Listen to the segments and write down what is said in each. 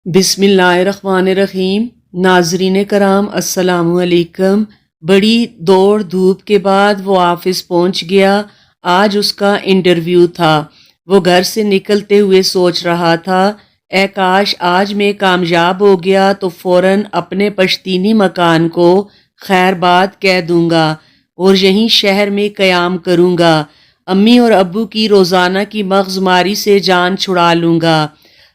بسم اللہ الرحمن الرحیم۔ ناظرین کرام السلام علیکم۔ بڑی دوڑ دھوپ کے بعد وہ آفس پہنچ گیا۔ آج اس کا انٹرویو تھا۔ وہ گھر سے نکلتے ہوئے سوچ رہا تھا، اے کاش آج میں کامیاب ہو گیا تو فوراً اپنے پشتینی مکان کو خیر باد کہہ دوں گا اور یہیں شہر میں قیام کروں گا۔ امی اور ابو کی روزانہ کی مغز ماری سے جان چھڑا لوں گا۔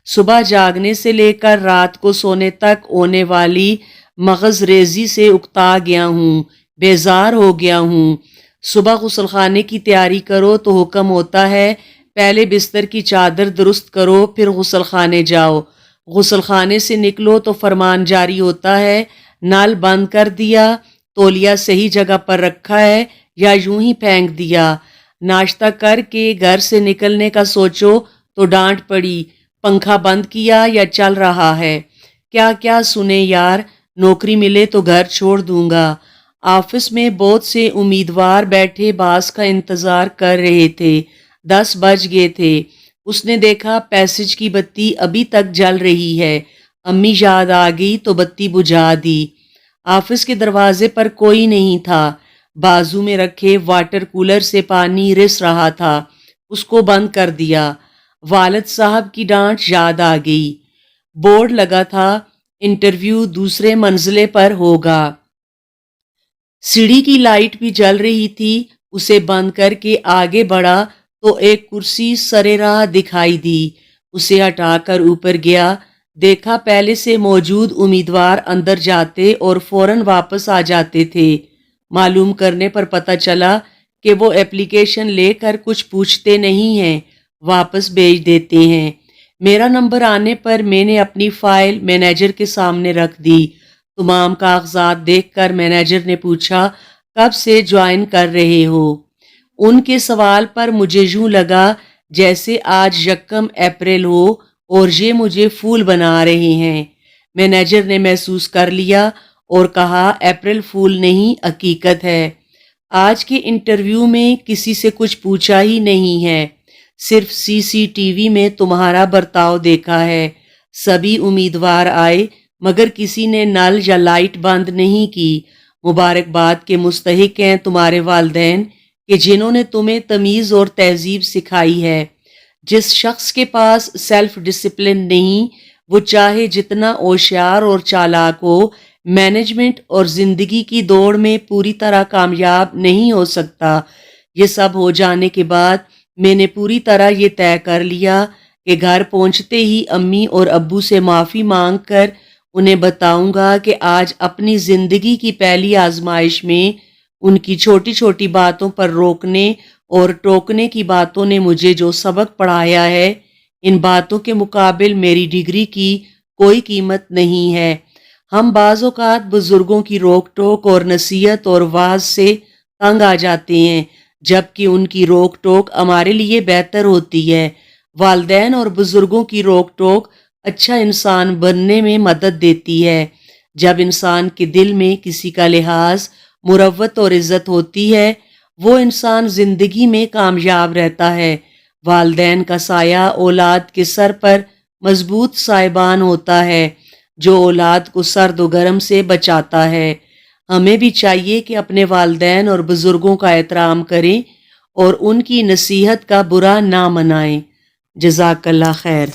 صبح جاگنے سے لے کر رات کو سونے تک ہونے والی مغز ریزی سے اکتا گیا ہوں، بیزار ہو گیا ہوں۔ صبح غسل خانے کی تیاری کرو تو حکم ہوتا ہے پہلے بستر کی چادر درست کرو پھر غسل خانے جاؤ۔ غسل خانے سے نکلو تو فرمان جاری ہوتا ہے نل بند کر دیا، تولیہ صحیح جگہ پر رکھا ہے یا یوں ہی پھینک دیا۔ ناشتہ کر کے گھر سے نکلنے کا سوچو تو ڈانٹ پڑی، پنکھا بند کیا یا چل رہا ہے؟ کیا کیا سنے یار، نوکری ملے تو گھر چھوڑ دوں گا۔ آفس میں بہت سے امیدوار بیٹھے باس کا انتظار کر رہے تھے۔ 10 بج گئے تھے۔ اس نے دیکھا پیسج کی بتی ابھی تک جل رہی ہے۔ امی یاد آ گئی تو بتی بجھا دی۔ آفس کے دروازے پر کوئی نہیں تھا۔ بازو میں رکھے واٹر کولر سے پانی رس رہا تھا، اس کو بند کر دیا۔ والد صاحب کی ڈانٹ یاد آ گئی۔ بورڈ لگا تھا انٹرویو دوسرے منزلے پر ہوگا۔ سیڑھی کی لائٹ بھی جل رہی تھی۔ اسے بند کر کے آگے بڑھا تو ایک کرسی سرے راہ دکھائی دی۔ اسے ہٹا کر اوپر گیا، دیکھا پہلے سے موجود امیدوار اندر جاتے اور فوراً واپس آ جاتے تھے۔ معلوم کرنے پر پتہ چلا کہ وہ اپلیکیشن لے کر کچھ پوچھتے نہیں ہیں، واپس بھیج دیتے ہیں۔ میرا نمبر آنے پر میں نے اپنی فائل مینیجر کے سامنے رکھ دی۔ تمام کاغذات دیکھ کر مینیجر نے پوچھا کب سے جوائن کر رہے ہو؟ ان کے سوال پر مجھے یوں لگا جیسے آج 1 اپریل ہو اور یہ مجھے پھول بنا رہے ہیں۔ مینیجر نے محسوس کر لیا اور کہا اپریل پھول نہیں، حقیقت ہے۔ آج کے انٹرویو میں کسی سے کچھ پوچھا ہی نہیں ہے، صرف CCTV میں تمہارا برتاؤ دیکھا ہے۔ سبھی امیدوار آئے مگر کسی نے نل یا لائٹ بند نہیں کی۔ مبارکباد کے مستحق ہیں تمہارے والدین کہ جنہوں نے تمہیں تمیز اور تہذیب سکھائی ہے۔ جس شخص کے پاس سیلف ڈسپلن نہیں، وہ چاہے جتنا ہوشیار اور چالاک ہو، مینجمنٹ اور زندگی کی دوڑ میں پوری طرح کامیاب نہیں ہو سکتا۔ یہ سب ہو جانے کے بعد میں نے پوری طرح یہ طے کر لیا کہ گھر پہنچتے ہی امی اور ابو سے معافی مانگ کر انہیں بتاؤں گا کہ آج اپنی زندگی کی پہلی آزمائش میں ان کی چھوٹی چھوٹی باتوں پر روکنے اور ٹوکنے کی باتوں نے مجھے جو سبق پڑھایا ہے، ان باتوں کے مقابل میری ڈگری کی کوئی قیمت نہیں ہے۔ ہم بعض اوقات بزرگوں کی روک ٹوک اور نصیحت اور وعظ سے تنگ آ جاتے ہیں، جبکہ ان کی روک ٹوک ہمارے لیے بہتر ہوتی ہے۔ والدین اور بزرگوں کی روک ٹوک اچھا انسان بننے میں مدد دیتی ہے۔ جب انسان کے دل میں کسی کا لحاظ، مروت اور عزت ہوتی ہے، وہ انسان زندگی میں کامیاب رہتا ہے۔ والدین کا سایہ اولاد کے سر پر مضبوط سائبان ہوتا ہے، جو اولاد کو سرد و گرم سے بچاتا ہے۔ ہمیں بھی چاہیے کہ اپنے والدین اور بزرگوں کا احترام کریں اور ان کی نصیحت کا برا نہ منائیں۔ جزاک اللہ خیر۔